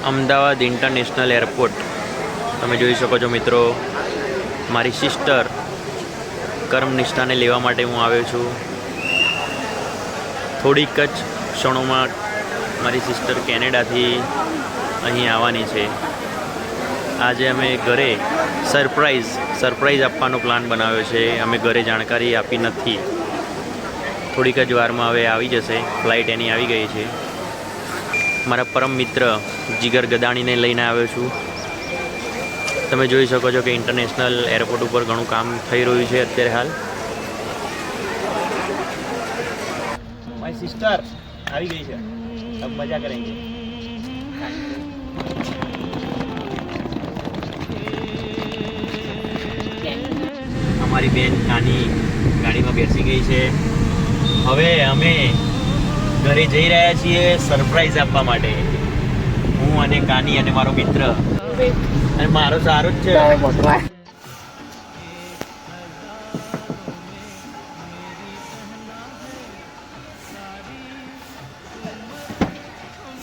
Ahmedabad international airport તમે જોઈ શકો છો મિત્રો. મારી સિસ્ટર કર્મનિષ્ઠાને લેવા માટે હું આવ્યો છું. થોડીક જ ક્ષણોમાં મારી સિસ્ટર કેનેડાથી અહીં આવવાની છે. આજે અમે ઘરે સરપ્રાઈઝ આપવાનો પ્લાન બનાવ્યો છે. અમે ઘરે જાણકારી આપી નથી. થોડીક જ વારમાં હવે આવી જશે. ફ્લાઇટ એની આવી ગઈ છે. મારા પરમ મિત્ર જીગર ગદાણીને લઈને આવ્યો છું. તમે જોઈ શકો છો કે ઇન્ટરનેશનલ એરપોર્ટ ઉપર ઘણું કામ થઈ રહ્યું છે અત્યારે હાલ. મારી સિસ્ટર આવી ગઈ છે. अब मजा करेंगे. અમારી બેન કાની ગાડીમાં બેસી ગઈ છે. હવે અમે ઘરે જઈ રહ્યા છીએ સરપ્રાઈઝ આપવા માટે. હું અને કાની અને મારો મિત્ર અને મારો સારો જ છે.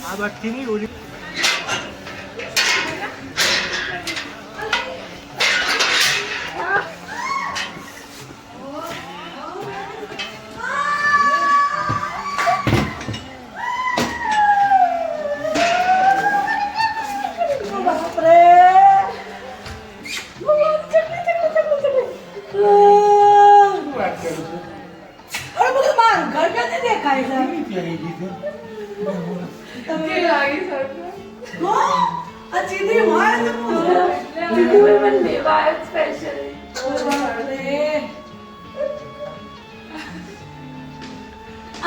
આ બાકી નહીં ઓલી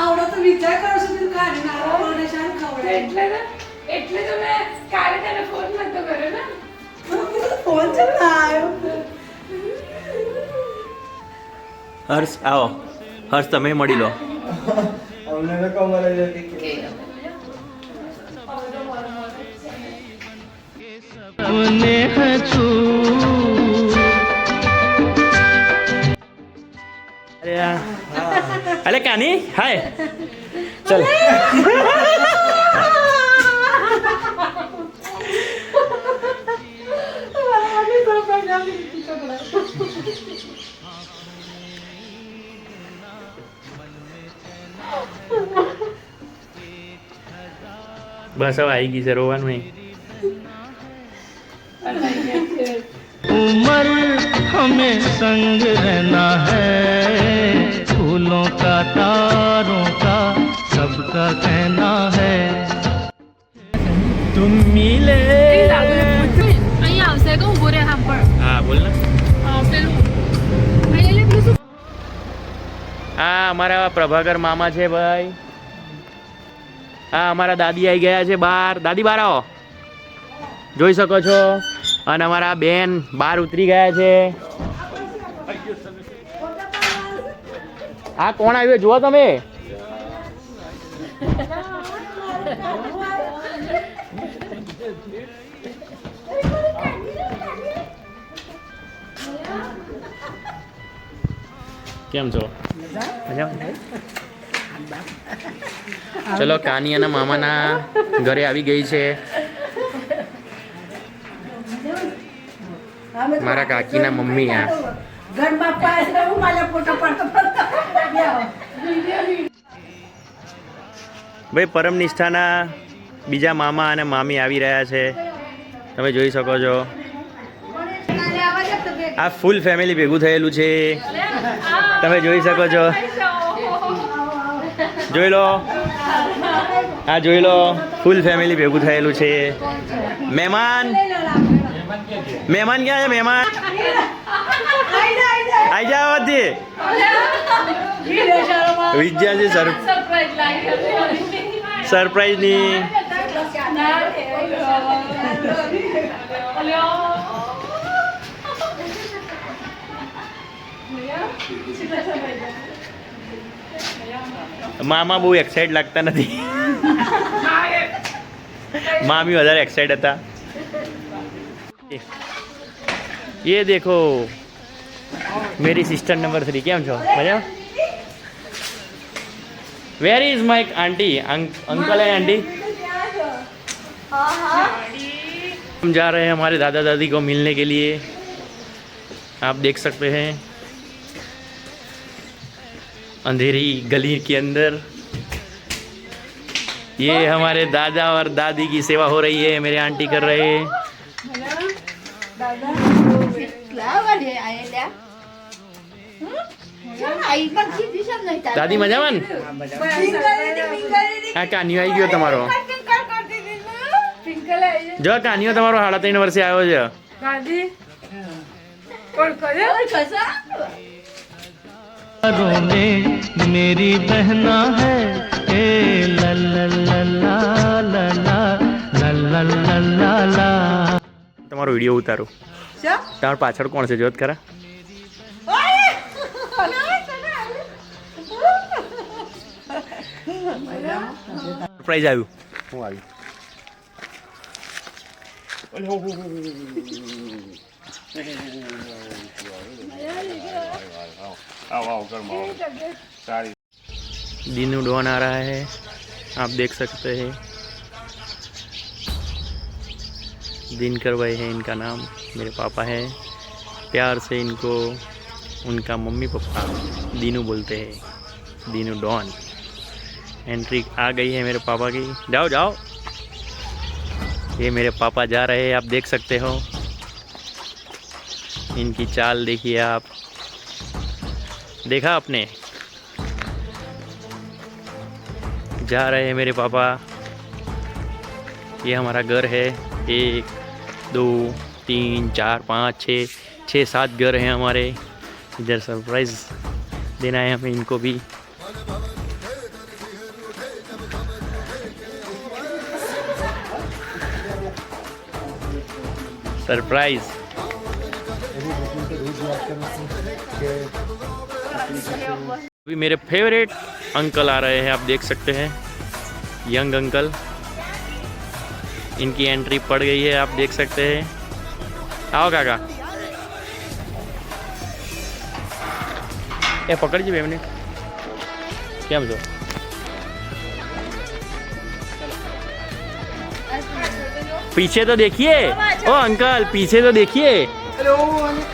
આવડો તો વિચાર કરો છો તું કાઢી નાખો મને શાન ખવડે એટલે તો મેં કાલે તને ફોન નતો કર્યો ને. ફોન ચમ ના આવ્યો. હર્ષ આવો. હર્ષ તમે મળી લો. અમને તો ખબર જ હતી કે અલે કાની હાય ચલ. બસ હવે આવી ગઈ છે. રોવાનું નહીં. उम्र हमें संग रहना है, फूलों का तारों का सबका कहना है. तुम मिले અહીંયા આવશે કે ઉભો રહે સાંભળ. હા બોલ ને. પેલું અહીંયા પેલું શું? આ અમારા પ્રભાકર મામા છે ભાઈ. હા અમારા દાદી આવી ગયા છે બહાર. દાદી બહાર આવો. જોઈ શકો છો. અને અમારા બેન બહાર ઉતરી ગયા છે. આ કોણ આવ્યો જુઓ તમે. કેમ છો? ચલો કાની અને મામાના ઘરે આવી ગઈ છે. મારા કાકીના મમ્મી આ ઘર બાપા હું મારા ફોટો પડતો ભાઈ પરમ નિષ્ઠાના બીજા મામા અને મામી આવી રહ્યા છે. તમે જોઈ શકો છો. આ ફૂલ ફેમિલી ભેગું થયેલું છે. તમે જોઈ શકો છો. જોઈ લો. આ જોઈ લો. ફૂલ ફેમિલી ભેગું થયેલું છે. મહેમાન ક્યાં છે? મહેમાન આઈ જાવ હતી. વિદ્યા છે સરપ્રાઈઝ ની. મામા બહુ એક્સાઇટ લાગતા નથી. મામી વધારે એક્સાઇટ હતા. ये देखो मेरी सिस्टर नंबर 3. કેમ છો? મજા? Where is my aunty? Uncle and aunty हम जा रहे हैं हमारे दादा दादी को मिलने के लिए। आप देख सकते हैं अंधेरी गली के अंदर ये हमारे दादा और दादी की सेवा हो रही है, मेरे आंटी कर रहे हैं। દાદી મજામાં ને? હા, કાનિયો આવી ગયો તમારો. જો કાનિયો તમારો 3.5 વર્ષે આવ્યો છે. દાદી કોણ કર્યો में मेरी बहना है ए ला ला ला ला ला ला ला ला ला ला। તમારો વિડીયો ઉતારો. તમાર પાછળ કોણ છે જોત ખરા? સરપ્રાઈઝ આવ્યું. હું આવ્યું. दीनू डॉन आ रहा है, आप देख सकते हैं। दिनकर भाई है इनका नाम, मेरे पापा है। प्यार से इनको उनका मम्मी पापा दीनू बोलते हैं, दीनू डॉन। एंट्री आ गई है मेरे पापा की। जाओ जाओ, ये मेरे पापा जा रहे हैं, आप देख सकते हो। इनकी चाल देखिए आप, देखा आपने? जा रहे हैं मेरे पापा। ये हमारा घर है, 1 2 3 4 5 6 7 घर हैं हमारे। इधर सरप्राइज़ देना है हमें इनको भी। सरप्राइज़। अभी मेरे फेवरेट अंकल आ रहे हैं, आप देख सकते हैं, यंग अंकल। इनकी एंट्री पड़ गई है, आप देख सकते हैं। आओ काका, ये पकड़ जी 2 मिनट। क्या समझो? पीछे तो देखिए, ओ अंकल पीछे तो देखिए। हेलो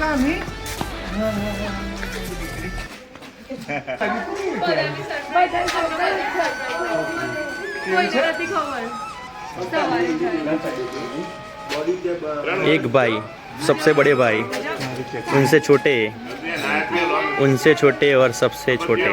कामी एक भाई, सबसे बड़े भाई, उनसे छोटे और सबसे छोटे।